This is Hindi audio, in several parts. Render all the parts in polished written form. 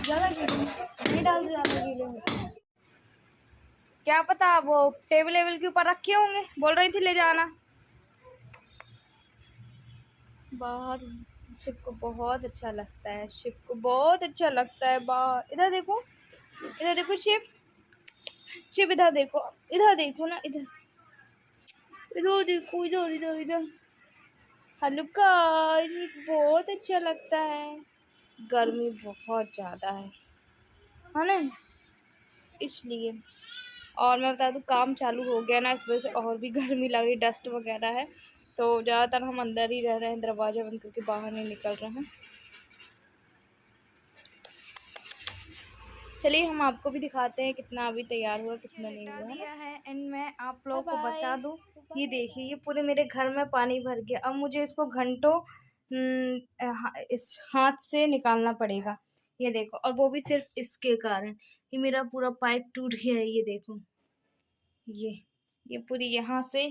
ज़्यादा गीले नहीं डाल दो, ज़्यादा गीले होते हैं। क्या पता वो टेबल वेबल के ऊपर रखे होंगे, बोल रही थी ले जाना। बाहर शिप को बहुत अच्छा लगता है, शिप को बहुत अच्छा लगता है बाहर। इधर देखो, इधर देखो शिप, शिप इधर देखो ना, इधर इधर देखो, इधर इधर इधर। हल्का बहुत अच्छा लगता है। गर्मी बहुत ज़्यादा है ना, इसलिए। और मैं बता दूँ काम चालू हो गया ना, इस वजह से और भी गर्मी लग रही, डस्ट वगैरह है, तो ज़्यादातर हम अंदर ही रह रहे हैं, दरवाज़ा बंद करके बाहर नहीं निकल रहे हैं। चलिए हम आपको भी दिखाते हैं कितना अभी तैयार हुआ, कितना नहीं हुआ है। एंड मैं आप लोगों को बता दूं, ये देखिए ये पूरे मेरे घर में पानी भर गया। अब मुझे इसको घंटों इस हाथ से निकालना पड़ेगा, ये देखो। और वो भी सिर्फ इसके कारण, ये मेरा पूरा पाइप टूट गया है, ये देखो। ये पूरी यहाँ से,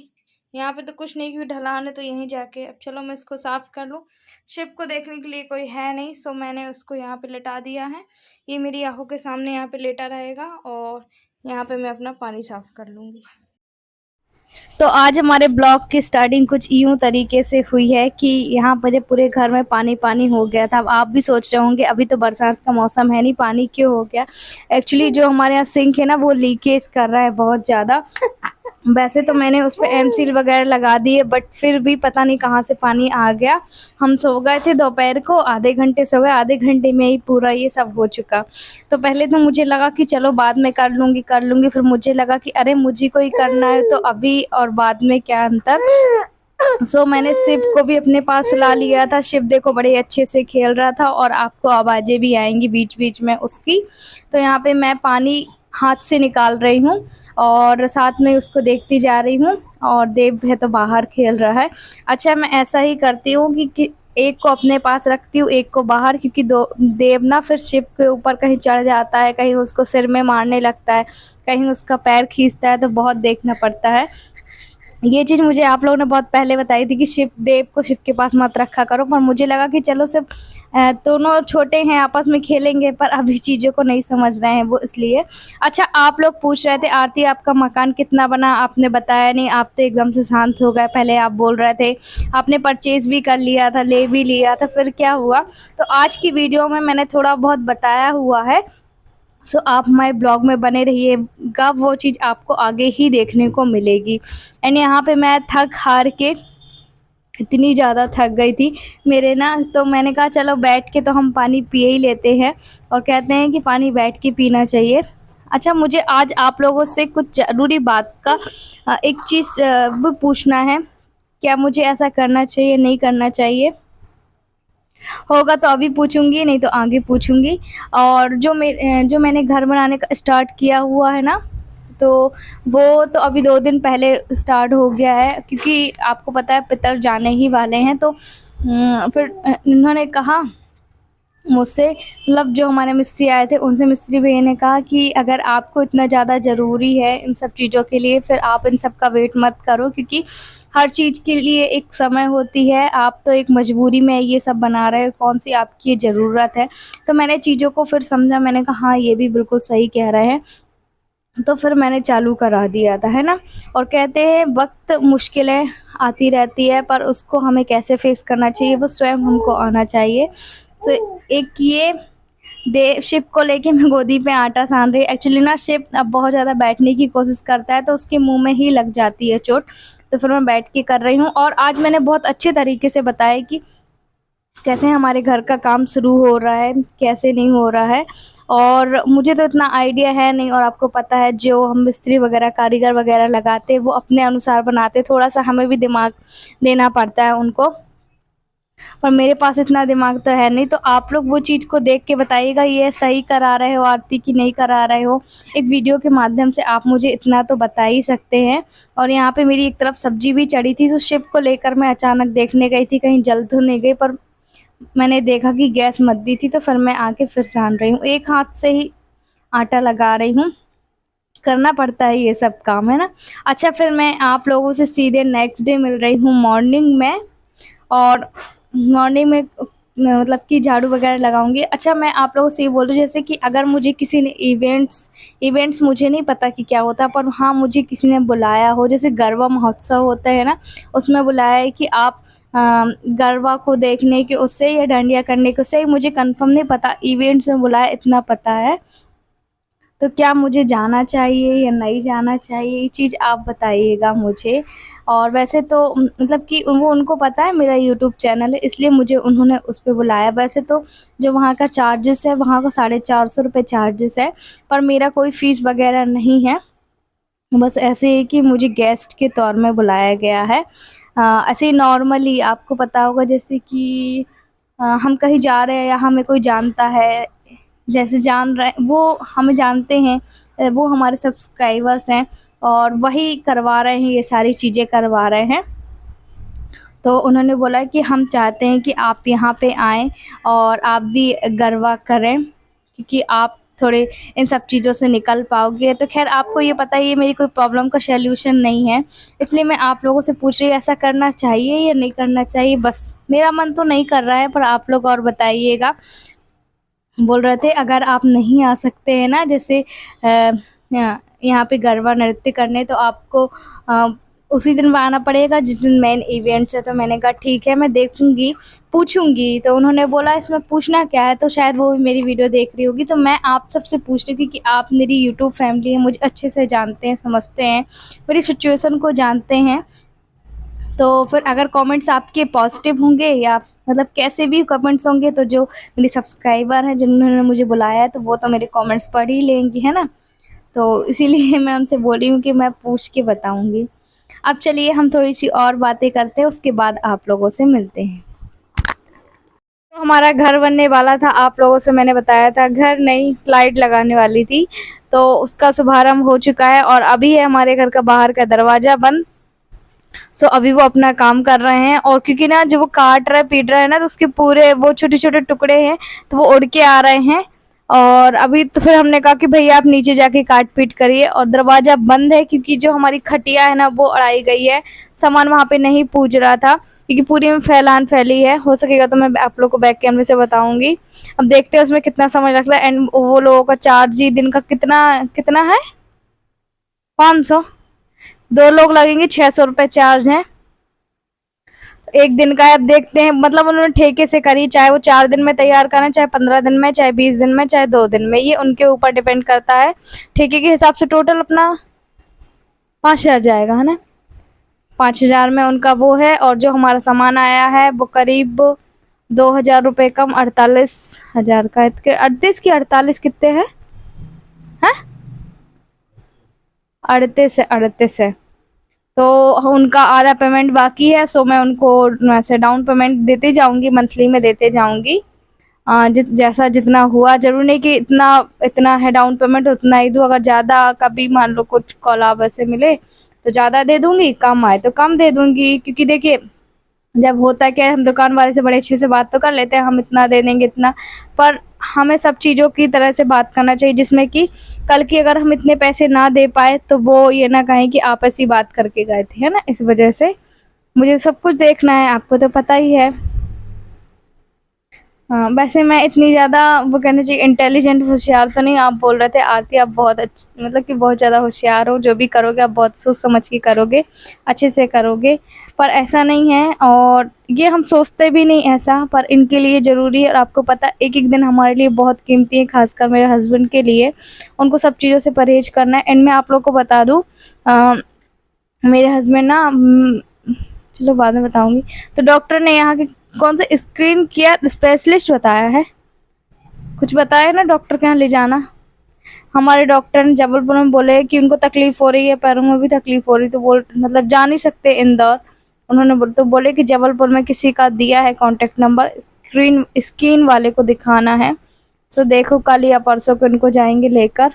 यहाँ पे तो कुछ नहीं क्योंकि ढलान है, तो यहीं जाके। अब चलो मैं इसको साफ़ कर लूँ। शिप को देखने के लिए कोई है नहीं, सो मैंने उसको यहाँ पे लेटा दिया है। ये मेरी आँखों के सामने यहाँ पे लेटा रहेगा और यहाँ पे मैं अपना पानी साफ़ कर लूँगी। तो आज हमारे ब्लॉग की स्टार्टिंग कुछ यूँ तरीके से हुई है कि यहाँ पर पूरे घर में पानी पानी हो गया था। अब आप भी सोच रहे होंगे अभी तो बरसात का मौसम है नहीं, पानी क्यों हो गया। एक्चुअली जो हमारे यहाँ सिंक है ना, वो लीकेज कर रहा है बहुत ज़्यादा। वैसे तो मैंने उस पर एम सील वगैरह लगा दी है, बट फिर भी पता नहीं कहाँ से पानी आ गया। हम सो गए थे दोपहर को, आधे घंटे सो गए, आधे घंटे में ही पूरा ये सब हो चुका। तो पहले तो मुझे लगा कि चलो बाद में कर लूँगी, फिर मुझे लगा कि अरे मुझे को ही करना है, तो अभी और बाद में क्या अंतर। सो मैंने शिव को भी अपने पास सुला लिया था। शिव देखो बड़े अच्छे से खेल रहा था और आपको आवाज़ें भी आएंगी बीच बीच में उसकी। तो यहाँ पे मैं पानी हाथ से निकाल रही हूँ और साथ में उसको देखती जा रही हूँ। और देव है तो बाहर खेल रहा है। अच्छा मैं ऐसा ही करती हूँ कि एक को अपने पास रखती हूँ, एक को बाहर, क्योंकि देव ना फिर शिप के ऊपर कहीं चढ़ जाता है, कहीं उसको सिर में मारने लगता है, कहीं उसका पैर खींचता है, तो बहुत देखना पड़ता है। ये चीज़ मुझे आप लोगों ने बहुत पहले बताई थी कि देव को शिप के पास मत रखा करो, पर मुझे लगा कि चलो सिर्फ दोनों छोटे हैं आपस में खेलेंगे, पर अभी चीज़ों को नहीं समझ रहे हैं वो, इसलिए। अच्छा आप लोग पूछ रहे थे आरती आपका मकान कितना बना, आपने बताया नहीं, आप तो एकदम से शांत हो गए। पहले आप बोल रहे थे आपने परचेज़ भी कर लिया था, ले भी लिया था, फिर क्या हुआ। तो आज की वीडियो में मैंने थोड़ा बहुत बताया हुआ है, सो आप हमारे ब्लॉग में बने रहिएगा, वो चीज़ आपको आगे ही देखने को मिलेगी। एंड यहाँ पे मैं थक हार के इतनी ज़्यादा थक गई थी मेरे ना, तो मैंने कहा चलो बैठ के तो हम पानी पिए ही लेते हैं, और कहते हैं कि पानी बैठ के पीना चाहिए। अच्छा मुझे आज आप लोगों से कुछ ज़रूरी बात का एक चीज़ वो पूछना है, क्या मुझे ऐसा करना चाहिए नहीं करना चाहिए। होगा तो अभी पूछूंगी, नहीं तो आगे पूछूंगी। और जो मैंने घर बनाने का स्टार्ट किया हुआ है ना, तो वो तो अभी 2 दिन पहले स्टार्ट हो गया है, क्योंकि आपको पता है पितर जाने ही वाले हैं। तो फिर इन्होंने कहा मुझसे, मतलब जो हमारे मिस्त्री आए थे उनसे, मिस्त्री भैया ने कहा कि अगर आपको इतना ज़्यादा ज़रूरी है इन सब चीज़ों के लिए, फिर आप इन सब का वेट मत करो, क्योंकि हर चीज़ के लिए एक समय होती है। आप तो एक मजबूरी में ये सब बना रहे हो, कौन सी आपकी ज़रूरत है। तो मैंने चीज़ों को फिर समझा, मैंने कहा हाँ ये भी बिल्कुल सही कह रहे हैं, तो फिर मैंने चालू करा दिया था, है ना। और कहते हैं वक्त मुश्किलें आती रहती है, पर उसको हमें कैसे फेस करना चाहिए वो स्वयं हमको आना चाहिए। तो एक ये देव शिव को लेके मैं गोदी पे आटा सान रही। एक्चुअली ना शिव अब बहुत ज़्यादा बैठने की कोशिश करता है, तो उसके मुंह में ही लग जाती है चोट, तो फिर मैं बैठ के कर रही हूँ। और आज मैंने बहुत अच्छे तरीके से बताया कि कैसे हमारे घर का काम शुरू हो रहा है, कैसे नहीं हो रहा है। और मुझे तो इतना आइडिया है नहीं, और आपको पता है जो हम मिस्त्री वगैरह कारीगर वगैरह लगाते हैं वो अपने अनुसार बनाते, थोड़ा सा हमें भी दिमाग देना पड़ता है उनको, पर मेरे पास इतना दिमाग तो है नहीं। तो आप लोग वो चीज़ को देख के बताइएगा ये सही करा रहे हो आरती की नहीं करा रहे हो। एक वीडियो के माध्यम से आप मुझे इतना तो बता ही सकते हैं। और यहाँ पे मेरी एक तरफ सब्जी भी चढ़ी थी, तो शिव को लेकर मैं अचानक देखने गई थी, कहीं जल तो नहीं गई, पर मैंने देखा कि गैस मत दी थी, तो फिर मैं आके फिर सान रही हूँ। एक हाथ से ही आटा लगा रही हूँ, करना पड़ता है ये सब काम, है ना। अच्छा फिर मैं आप लोगों से सीधे नेक्स्ट डे मिल रही हूँ मॉर्निंग में। और मॉर्निंग में मतलब कि झाड़ू वगैरह लगाऊँगी। अच्छा, मैं आप लोगों से ये बोल रही हूँ, जैसे कि अगर मुझे किसी ने इवेंट्स मुझे नहीं पता कि क्या होता है, पर हाँ, मुझे किसी ने बुलाया हो, जैसे गरबा महोत्सव होता है ना, उसमें बुलाया है कि आप अ, गरबा को देखने के उससे या डांडिया करने के उससे, मुझे कंफर्म नहीं पता, इवेंट्स में बुलाया इतना पता है। तो क्या मुझे जाना चाहिए या नहीं जाना चाहिए, ये चीज़ आप बताइएगा मुझे। और वैसे तो मतलब कि वो उनको पता है मेरा यूट्यूब चैनल है, इसलिए मुझे उन्होंने उस पे बुलाया। वैसे तो जो वहाँ का चार्जेस है, वहाँ का 450 रुपये चार्जेस है, पर मेरा कोई फ़ीस वगैरह नहीं है। बस ऐसे ही कि मुझे गेस्ट के तौर में बुलाया गया है। ऐसे ही नॉर्मली आपको पता होगा, जैसे कि हम कहीं जा रहे हैं या हमें कोई जानता है, जैसे जान रहे वो हमें जानते हैं, वो हमारे सब्सक्राइबर्स हैं और वही करवा रहे हैं, ये सारी चीज़ें करवा रहे हैं। तो उन्होंने बोला कि हम चाहते हैं कि आप यहाँ पे आएँ और आप भी गरबा करें, क्योंकि आप थोड़े इन सब चीज़ों से निकल पाओगे। तो ख़ैर आपको ये पता ही है, मेरी कोई प्रॉब्लम का सॉल्यूशन नहीं है, इसलिए मैं आप लोगों से पूछ रही हूँ, ऐसा करना चाहिए या नहीं करना चाहिए? बस मेरा मन तो नहीं कर रहा है, पर आप लोग और बताइएगा। बोल रहे थे अगर आप नहीं आ सकते हैं ना, जैसे यहाँ पे गरबा नृत्य करने, तो आपको उसी दिन आना पड़ेगा जिस दिन मेन इवेंट्स है। तो मैंने कहा ठीक है, मैं देखूँगी, पूछूँगी। तो उन्होंने बोला इसमें पूछना क्या है, तो शायद वो भी मेरी वीडियो देख रही होगी। तो मैं आप सबसे पूछ रही थी कि आप मेरी यूट्यूब फैमिली है, मुझे अच्छे से जानते हैं, समझते हैं, मेरी सिचुएशन को जानते हैं। तो फिर अगर कमेंट्स आपके पॉजिटिव होंगे या मतलब कैसे भी कमेंट्स होंगे, तो जो मेरे सब्सक्राइबर हैं जिन्होंने मुझे बुलाया है, तो वो तो मेरे कमेंट्स पढ़ ही लेंगी, है ना? तो इसीलिए मैं उनसे बोल रही हूँ कि मैं पूछ के बताऊँगी। अब चलिए हम थोड़ी-सी और बातें करते हैं, उसके बाद आप लोगों से मिलते हैं। तो हमारा घर बनने वाला था, आप लोगों से मैंने बताया था, घर नहीं स्लाइड लगाने वाली थी, तो उसका शुभारंभ हो चुका है और अभी है हमारे घर का बाहर का दरवाज़ा बंद। अभी वो अपना काम कर रहे हैं, और क्योंकि ना जो वो काट रहा है पीट रहा है ना, तो उसके पूरे वो छोटे-छोटे टुकड़े हैं, तो वो उड़ के आ रहे हैं। और अभी तो फिर हमने कहा कि भैया आप नीचे जाके काट पीट करिए, और दरवाज़ा बंद है क्योंकि जो हमारी खटिया है ना वो उड़ाई गई है, सामान वहाँ पे नहीं पूज रहा था क्योंकि पूरी में फैलान फैली है। हो सकेगा तो मैं आप लोग को बैक कैमरे से बताऊँगी। अब देखते हैं उसमें कितना समय लगता है, एंड वो लोगों का चार्ज ही दिन का कितना कितना है, 500। 2 लोग लगेंगे, 600 रुपये चार्ज है एक दिन का है। अब देखते हैं, मतलब उन्होंने ठेके से करी, चाहे वो 4 दिन में तैयार करें, चाहे 15 दिन में, चाहे 20 दिन में, चाहे 2 दिन में, ये उनके ऊपर डिपेंड करता है। ठेके के हिसाब से टोटल अपना 5,000 जाएगा, है ना? 5,000 में उनका वो है, और जो हमारा सामान आया है वो करीब 2,000 रुपये कम 48,000 का है। 38 की 48 कितने है? हैं? 38 है। तो उनका आधा पेमेंट बाकी है, सो मैं उनको वैसे डाउन पेमेंट देते जाऊँगी, मंथली में देते जाऊँगी। जैसा जितना हुआ, ज़रूरी नहीं कि इतना इतना है डाउन पेमेंट उतना ही दूँ। अगर ज़्यादा कभी मान लो कुछ कॉल ऐसे मिले तो ज़्यादा दे दूँगी, कम आए तो कम दे दूँगी। क्योंकि देखिए जब होता क्या है, हम दुकान वाले से बड़े अच्छे से बात तो कर लेते हैं, हम इतना दे देंगे इतना, पर हमें सब चीज़ों की तरह से बात करना चाहिए, जिसमें कि कल की अगर हम इतने पैसे ना दे पाए तो वो ये ना कहें कि आप ऐसी बात करके गए थे, है ना? इस वजह से मुझे सब कुछ देखना है, आपको तो पता ही है। हाँ, वैसे मैं इतनी ज़्यादा वो कहना चाहिए इंटेलिजेंट होशियार तो नहीं। आप बोल रहे थे आरती आप बहुत मतलब कि बहुत ज़्यादा होशियार हो, जो भी करोगे आप बहुत सोच समझ के करोगे, अच्छे से करोगे, पर ऐसा नहीं है। और ये हम सोचते भी नहीं ऐसा, पर इनके लिए ज़रूरी है। और आपको पता एक-एक दिन हमारे लिए बहुत कीमती है, ख़ासकर मेरे हस्बैंड के लिए, उनको सब चीज़ों से परहेज़ करना है। एंड मैं आप लोग को बता दूँ, मेरे हस्बैंड ना चलो बाद में बताऊँगी। तो डॉक्टर ने यहाँ के कौन सा स्क्रीन केयर स्पेशलिस्ट बताया है, कुछ बताया ना डॉक्टर के यहाँ ले जाना। हमारे डॉक्टर ने जबलपुर में बोले कि उनको तकलीफ़ हो रही है, पैरों में भी तकलीफ़ हो रही, तो बोल मतलब जा नहीं सकते इंदौर। उन्होंने तो बोले कि जबलपुर में किसी का दिया है कॉन्टैक्ट नंबर, स्किन वाले को दिखाना है। देखो कल या परसों को इनको जाएंगे लेकर,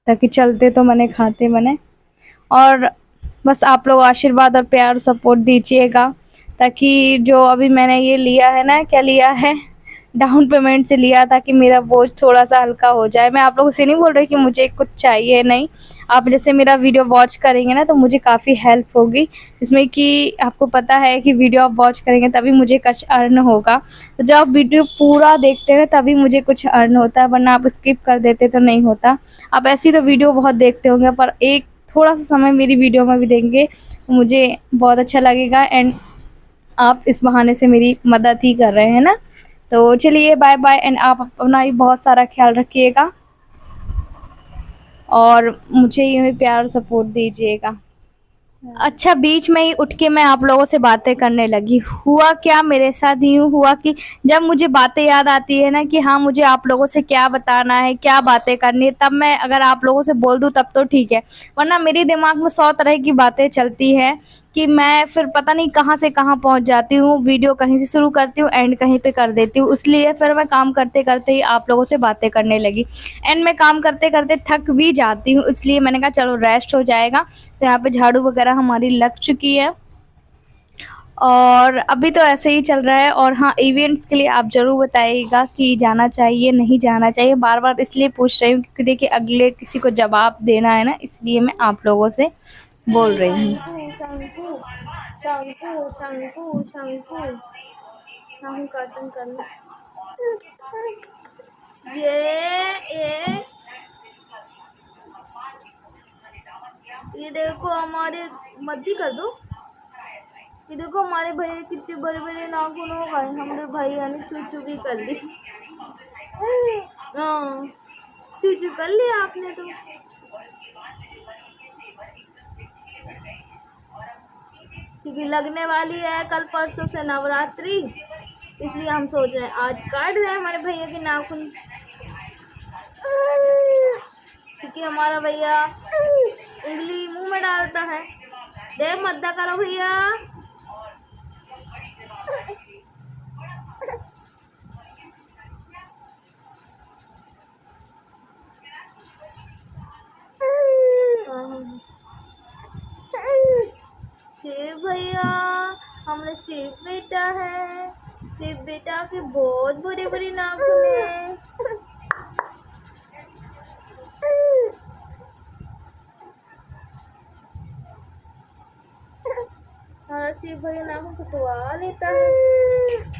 ताकि चलते तो बने, खाते बने। और बस आप लोग आशीर्वाद और प्यार और सपोर्ट दीजिएगा, ताकि जो अभी मैंने ये लिया है ना, क्या लिया है, डाउन पेमेंट से लिया था कि मेरा बोझ थोड़ा सा हल्का हो जाए। मैं आप लोगों से नहीं बोल रही कि मुझे कुछ चाहिए, नहीं। आप जैसे मेरा वीडियो वॉच करेंगे ना तो मुझे काफ़ी हेल्प होगी इसमें, कि आपको पता है कि वीडियो आप वॉच करेंगे तभी मुझे कुछ अर्न होगा। तो जब आप वीडियो पूरा देखते हैं तभी मुझे कुछ अर्न होता है, वरना आप स्किप कर देते तो नहीं होता। आप ऐसी तो वीडियो बहुत देखते होंगे, पर एक थोड़ा सा समय मेरी वीडियो में भी देंगे तो मुझे बहुत अच्छा लगेगा। एंड आप इस बहाने से मेरी मदद ही कर रहे हैं ना। तो चलिए बाय बाय, एंड आप अपना भी बहुत सारा ख्याल रखिएगा और मुझे यूँ ही प्यार और सपोर्ट दीजिएगा। अच्छा, बीच में ही उठ के मैं आप लोगों से बातें करने लगी। हुआ क्या मेरे साथ, यूँ हुआ कि जब मुझे बातें याद आती है ना कि हाँ मुझे आप लोगों से क्या बताना है, क्या बातें करनी है, तब मैं अगर आप लोगों से बोल दूँ तब तो ठीक है, वरना मेरे दिमाग में 100 तरह की बातें चलती हैं कि मैं फिर पता नहीं कहाँ से कहाँ पहुँच जाती हूँ। वीडियो कहीं से शुरू करती हूँ, एंड कहीं पे कर देती हूँ। इसलिए फिर मैं काम करते करते ही आप लोगों से बातें करने लगी। एंड मैं काम करते करते थक भी जाती हूँ, इसलिए मैंने कहा चलो रेस्ट हो जाएगा। तो यहाँ पे झाड़ू वगैरह हमारी लग चुकी है और अभी तो ऐसे ही चल रहा है। और हाँ, इवेंट्स के लिए आप ज़रूर बताइएगा कि जाना चाहिए नहीं जाना चाहिए। बार बार इसलिए पूछ रही हूँ क्योंकि देखिए अगले किसी को जवाब देना है ना, इसलिए मैं आप लोगों से बोल रही हूँ। शंकु शंकु शंकु शंकु हम कर्तन करना ये देखो हमारे, मत ही कर दो। ये देखो हमारे भैया कितने बड़े बड़े नाखून हो गए। हमारे भैया ने चू भी कर ली। हाँ, चू कर लिया आपने तो। क्योंकि लगने वाली है कल परसों से नवरात्रि, इसलिए हम सोच रहे हैं आज काट रहे हैं हमारे भैया के नाखून, क्योंकि हमारा भैया उंगली मुंह में डालता है। देख मत करो भैया। शिव भैया, हमने शिव बेटा है। शिव बेटा के बहुत बड़े बड़े नाखून हैं। हमारा शिव भैया नाखून कटवा लेता है।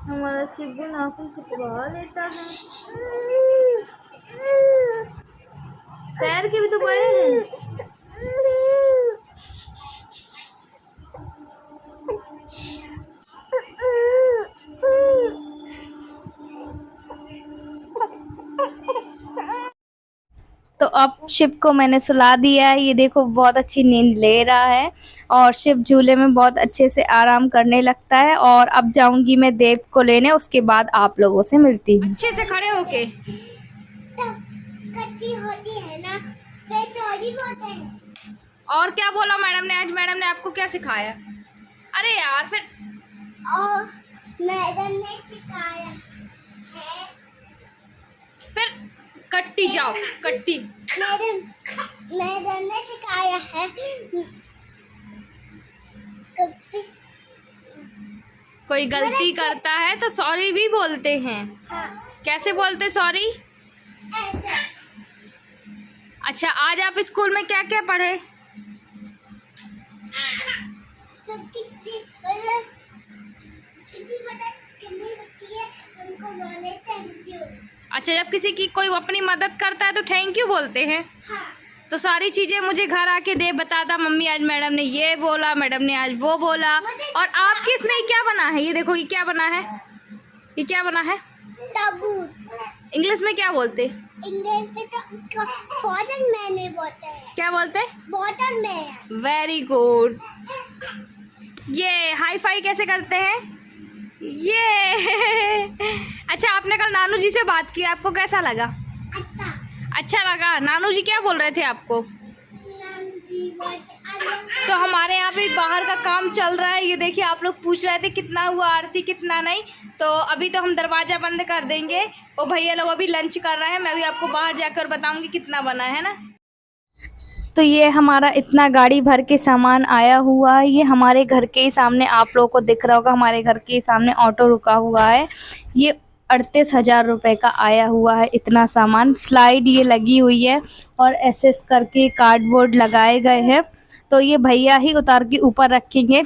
हमारा शिबू नाखून कटवा लेता है। पैर के भी तो बड़े हैं। तो अब शिव को मैंने सुला दिया है। ये देखो बहुत अच्छी नींद ले रहा है और शिव झूले में बहुत अच्छे से आराम करने लगता है। और अब जाऊंगी मैं देव को लेने, उसके बाद आप लोगों से मिलती हूँ। अच्छे से खड़े होके होती है ना, फिर सॉरी बोलते हैं। और क्या बोला मैडम ने? आज मैडम ने आपको क्या सिखाया? अरे यार फिर और मैडम ने सिखाया है, फिर कट्टी जाओ कट्टी। मैडम ने सिखाया है कभी कोई गलती करता है तो सॉरी भी बोलते हैं। हाँ। कैसे बोलते सॉरी? अच्छा, आज आप स्कूल में क्या क्या पढ़े? अच्छा, जब किसी की कोई अपनी मदद करता है तो थैंक यू बोलते हैं। हाँ। तो सारी चीज़ें मुझे घर आके दे बताता, मम्मी आज मैडम ने ये बोला, मैडम ने आज वो बोला। और आप किसने क्या बना है? ये देखो, ये क्या बना है? ये क्या बना है? ताबूत। इंग्लिश में क्या बोलते? इंग्लिश में तो वाटरमैन बोलते हैं। क्या बोलते? वाटरमैन। Very good. ये हाई फाई कैसे करते हैं? ये अच्छा, आपने कल नानू जी से बात की, आपको कैसा लगा? अच्छा। अच्छा लगा। नानू जी क्या बोल रहे थे आपको? नानू जी बोलते तो हमारे यहाँ पे बाहर का काम चल रहा है। ये देखिए, आप लोग पूछ रहे थे कितना हुआ आरती कितना नहीं, तो अभी तो हम दरवाज़ा बंद कर देंगे। वो भैया लोग अभी लंच कर रहे हैं, मैं भी आपको बाहर जाकर बताऊंगी कितना बना है ना। तो ये हमारा इतना गाड़ी भर के सामान आया हुआ है। ये हमारे घर के ही सामने, आप लोगों को दिख रहा होगा, हमारे घर के सामने ऑटो रुका हुआ है। ये 38,000 रुपये का आया हुआ है इतना सामान। स्लाइड ये लगी हुई है और एसएस करके कार्डबोर्ड लगाए गए हैं। तो ये भैया ही उतार के ऊपर रखेंगे।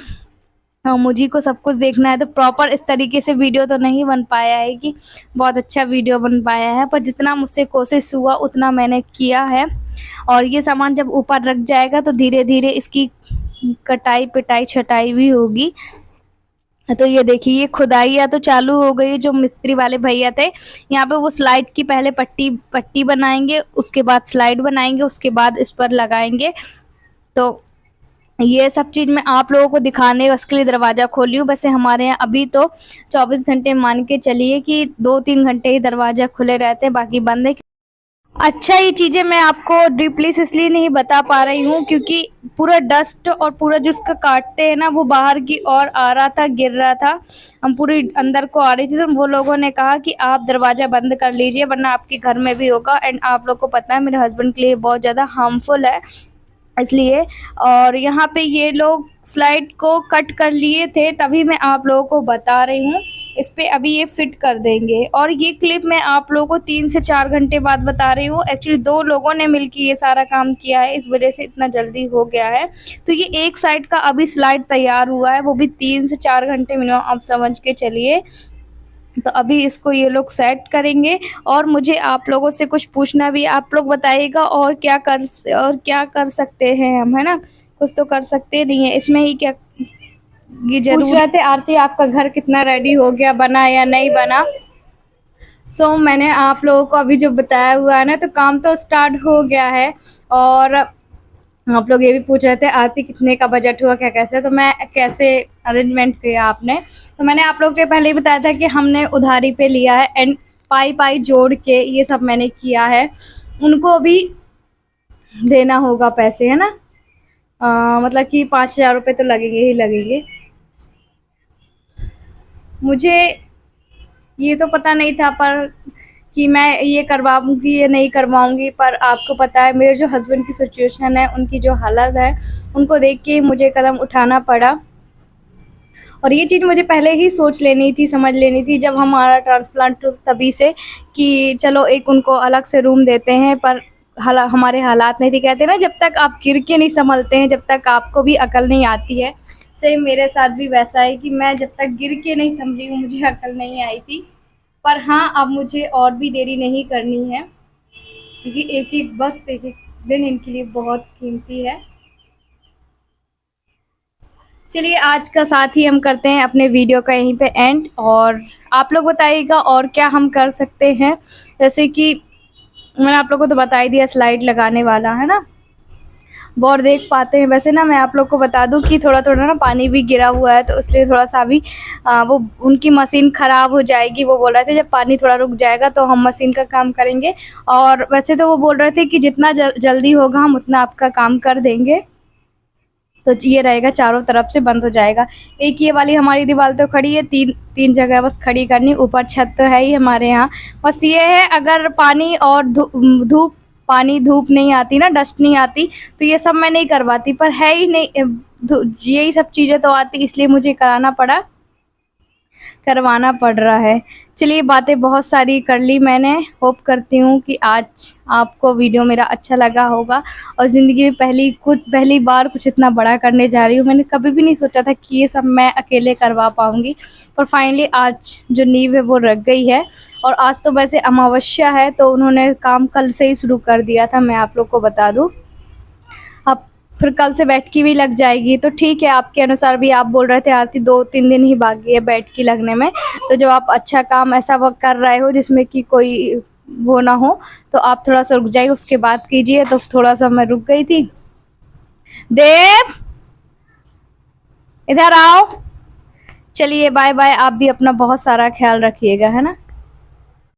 हाँ, मुझे को सब कुछ देखना है, तो प्रॉपर इस तरीके से वीडियो तो नहीं बन पाया है कि बहुत अच्छा वीडियो बन पाया है, पर जितना मुझसे कोशिश हुआ उतना मैंने किया है। और ये सामान जब ऊपर रख जाएगा तो धीरे धीरे इसकी कटाई पिटाई छटाई भी होगी। तो ये देखिए, ये खुदाइयाँ तो चालू हो गई। जो मिस्त्री वाले भैया थे यहाँ पे, वो स्लाइड की पहले पट्टी बनाएंगे, उसके बाद स्लाइड बनाएंगे, उसके बाद इस पर लगाएंगे। तो ये सब चीज़ मैं आप लोगों को दिखाने उसके लिए दरवाज़ा खोली हूँ। वैसे हमारे यहाँ अभी तो 24 घंटे मान के चलिए कि 2-3 घंटे ही दरवाज़ा खुले रहते हैं, बाकी बंद है। अच्छा, ये चीज़ें मैं आपको डीपली इसलिए नहीं बता पा रही हूँ क्योंकि पूरा डस्ट और पूरा जो उसका काटते हैं ना, वो बाहर की ओर आ रहा था, गिर रहा था, हम पूरी अंदर को आ रही थी। तो वो लोगों ने कहा कि आप दरवाज़ा बंद कर लीजिए वरना आपके घर में भी होगा। एंड आप लोग को पता है मेरे हस्बैंड के लिए बहुत ज़्यादा हार्मफुल है, इसलिए। और यहाँ पे ये लोग स्लाइड को कट कर लिए थे, तभी मैं आप लोगों को बता रही हूँ। इस पे अभी ये फिट कर देंगे। और ये क्लिप मैं आप लोगों को 3 से 4 घंटे बाद बता रही हूँ। एक्चुअली 2 लोगों ने मिलकर ये सारा काम किया है, इस वजह से इतना जल्दी हो गया है। तो ये एक साइड का अभी स्लाइड तैयार हुआ है, वो भी 3 से 4 घंटे मिनिमम आप समझ के चलिए। तो अभी इसको ये लोग सेट करेंगे। और मुझे आप लोगों से कुछ पूछना भी, आप लोग बताइएगा और क्या कर सकते हैं हम, है ना। कुछ तो कर सकते नहीं है इसमें ही क्या। ये जरूर पूछ रहे थे आरती आपका घर कितना रेडी हो गया, बना या नहीं बना। सो मैंने आप लोगों को अभी जो बताया हुआ है ना, तो काम तो स्टार्ट हो गया है। और आप लोग ये भी पूछ रहे थे आरती कितने का बजट हुआ, क्या कैसे, तो मैं कैसे अरेंजमेंट किया आपने। तो मैंने आप लोग को पहले ही बताया था कि हमने उधारी पे लिया है एंड पाई जोड़ के ये सब मैंने किया है। उनको भी देना होगा पैसे, है ना। मतलब कि 5,000 रुपये तो लगेंगे ही लगेंगे। मुझे ये तो पता नहीं था पर कि मैं ये करवाऊँगी या नहीं करवाऊँगी, पर आपको पता है मेरे जो हस्बैंड की सिचुएशन है, उनकी जो हालत है, उनको देख के मुझे कदम उठाना पड़ा। और ये चीज़ मुझे पहले ही सोच लेनी थी, समझ लेनी थी जब हमारा ट्रांसप्लांट, तभी से कि चलो एक उनको अलग से रूम देते हैं। पर हमारे हालात नहीं थे। कहते ना, जब तक आप गिर के नहीं संभलते हैं, जब तक आपको भी अकल नहीं आती है। सेम मेरे साथ भी वैसा है कि मैं जब तक गिर के नहीं संभली हूँ, मुझे अकल नहीं आई थी। पर हाँ, अब मुझे और भी देरी नहीं करनी है क्योंकि एक एक वक्त, एक एक दिन इनके लिए बहुत कीमती है। चलिए, आज का साथ ही हम करते हैं अपने वीडियो का यहीं पे एंड। और आप लोग बताइएगा और क्या हम कर सकते हैं। जैसे कि मैंने आप लोगों को तो बता ही दिया, स्लाइड लगाने वाला है ना, बोर देख पाते हैं। वैसे ना मैं आप लोग को बता दूं कि थोड़ा थोड़ा ना पानी भी गिरा हुआ है, तो इसलिए थोड़ा सा भी वो उनकी मशीन ख़राब हो जाएगी। वो बोल रहे थे जब पानी थोड़ा रुक जाएगा तो हम मशीन का काम करेंगे। और वैसे तो वो बोल रहे थे कि जितना जल्दी होगा हम उतना आपका काम कर देंगे। तो ये रहेगा, चारों तरफ से बंद हो जाएगा। एक ये वाली हमारी दीवार तो खड़ी है, तीन जगह बस खड़ी करनी। ऊपर छत तो है ही हमारे यहाँ। बस ये है, अगर पानी और धूप नहीं आती ना, डस्ट नहीं आती, तो ये सब मैं नहीं करवाती। पर है ही नहीं, यही सब चीज़ें तो आती, इसलिए मुझे करवाना पड़ रहा है। चलिए, बातें बहुत सारी कर ली मैंने। होप करती हूँ कि आज आपको वीडियो मेरा अच्छा लगा होगा। और ज़िंदगी में पहली बार कुछ इतना बड़ा करने जा रही हूँ। मैंने कभी भी नहीं सोचा था कि ये सब मैं अकेले करवा पाऊँगी, पर फाइनली आज जो नींव है वो रख गई है। और आज तो वैसे अमावस्या है, तो उन्होंने काम कल से ही शुरू कर दिया था, मैं आप लोग को बता दूँ। अब फिर कल से बैठकी भी लग जाएगी, तो ठीक है। आपके अनुसार भी आप बोल रहे थे आरती 2-3 दिन ही बाकी है बैठकी लगने में। तो जब आप अच्छा काम ऐसा वक्त कर रहे हो जिसमें कि कोई वो ना हो, तो आप थोड़ा सा रुक जाइए, उसके बाद कीजिए। तो थोड़ा सा मैं रुक गई थी। देव, इधर आओ। चलिए, बाय बाय। आप भी अपना बहुत सारा ख्याल रखिएगा, है ना।